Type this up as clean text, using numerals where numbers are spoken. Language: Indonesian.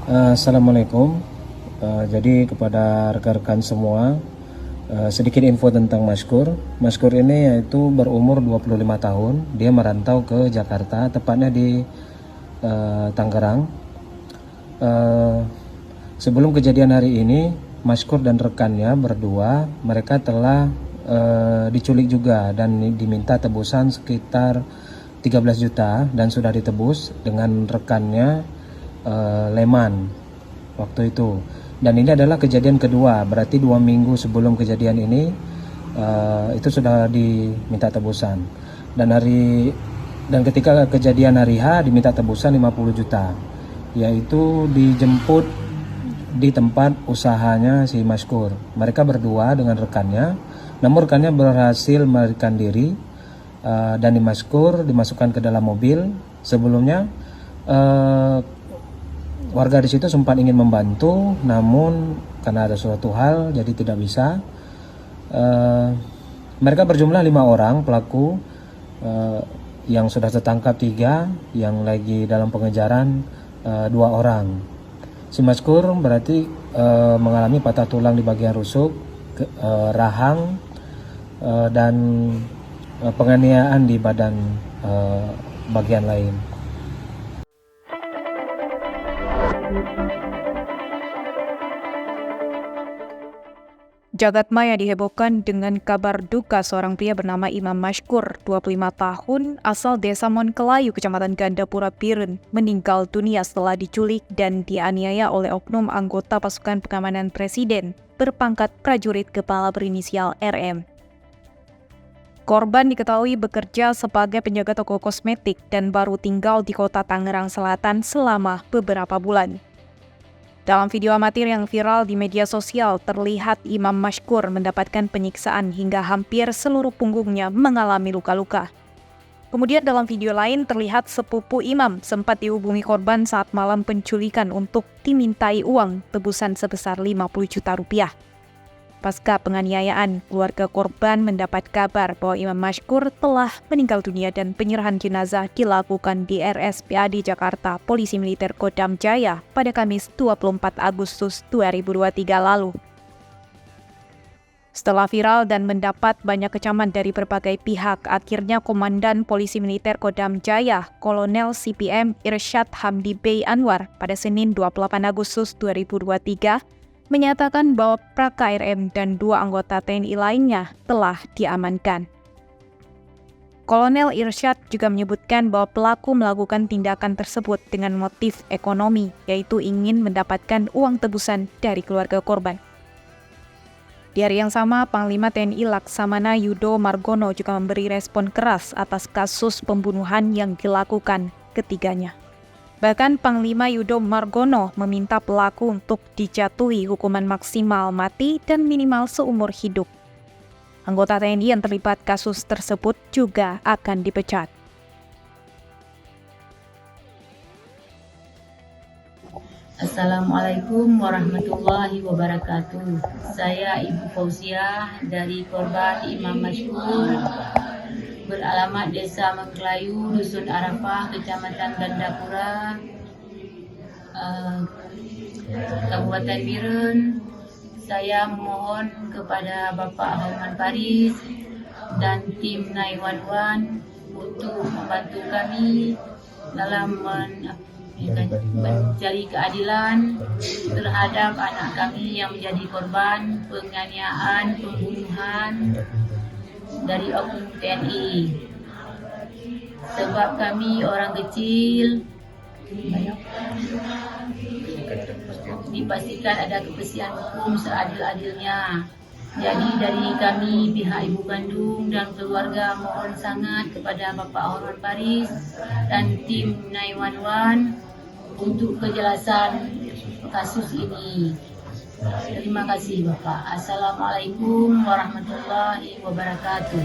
Assalamualaikum. Jadi kepada rekan-rekan semua, sedikit info tentang Maskur. Maskur ini yaitu berumur 25 tahun. Dia merantau ke Jakarta, tepatnya di Tangerang. Sebelum kejadian hari ini, Maskur dan rekannya berdua, mereka telah diculik juga dan diminta tebusan sekitar 13 juta dan sudah ditebus dengan rekannya Leman waktu itu. Dan ini adalah kejadian kedua, berarti 2 minggu sebelum kejadian ini itu sudah diminta tebusan. Dan ketika kejadian hari H diminta tebusan 50 juta, yaitu dijemput di tempat usahanya si Maskur. Mereka berdua dengan rekannya, namun rekannya berhasil melarikan diri dan Maskur dimasukkan ke dalam mobil. Sebelumnya warga di situ sempat ingin membantu, namun karena ada suatu hal jadi tidak bisa. Mereka berjumlah 5 orang pelaku, yang sudah tertangkap 3, yang lagi dalam pengejaran 2 orang. Si Maskur berarti mengalami patah tulang di bagian rusuk, rahang, dan penganiayaan di badan bagian lain. Jagat maya dihebohkan dengan kabar duka seorang pria bernama Imam Maskur, 25 tahun, asal desa Monkelayu, Kecamatan Gandapura Pirun, meninggal dunia setelah diculik dan dianiaya oleh oknum anggota pasukan pengamanan presiden berpangkat prajurit kepala berinisial RM. Korban diketahui bekerja sebagai penjaga toko kosmetik dan baru tinggal di kota Tangerang Selatan selama beberapa bulan. Dalam video amatir yang viral di media sosial, terlihat Imam Maskur mendapatkan penyiksaan hingga hampir seluruh punggungnya mengalami luka-luka. Kemudian dalam video lain terlihat sepupu Imam sempat dihubungi korban saat malam penculikan untuk dimintai uang tebusan sebesar 50 juta rupiah. Pasca penganiayaan, keluarga korban mendapat kabar bahwa Imam Maskur telah meninggal dunia dan penyerahan jenazah dilakukan di RSPAD Jakarta Polisi Militer Kodam Jaya pada Kamis 24 Agustus 2023 lalu. Setelah viral dan mendapat banyak kecaman dari berbagai pihak, akhirnya Komandan Polisi Militer Kodam Jaya, Kolonel CPM Irsyad Hamdi Bey Anwar pada Senin 28 Agustus 2023 menyatakan bahwa PKRM dan 2 anggota TNI lainnya telah diamankan. Kolonel Irsyad juga menyebutkan bahwa pelaku melakukan tindakan tersebut dengan motif ekonomi, yaitu ingin mendapatkan uang tebusan dari keluarga korban. Di hari yang sama, Panglima TNI Laksamana Yudo Margono juga memberi respon keras atas kasus pembunuhan yang dilakukan ketiganya. Bahkan Panglima Yudo Margono meminta pelaku untuk dijatuhi hukuman maksimal mati dan minimal seumur hidup. Anggota TNI yang terlibat kasus tersebut juga akan dipecat. Assalamualaikum warahmatullahi wabarakatuh. Saya Ibu Fauziah dari korban Imam Maskur, beralamat Desa Monkelayu, Dusun Arafah, Kecamatan Gandapura, Kabupaten Pirun. Saya memohon kepada Bapak Hotman Paris dan tim 911 untuk membantu kami dalam mencari keadilan terhadap anak kami yang menjadi korban penganiayaan, pembunuhan dari oknum TNI. Sebab kami orang kecil, dipastikan ada kepastian hukum seadil-adilnya. Jadi dari kami pihak ibu kandung dan keluarga mohon sangat kepada Bapak Hotman Paris dan tim 911 untuk kejelasan kasus ini. Terima kasih Bapak. Assalamualaikum warahmatullahi wabarakatuh.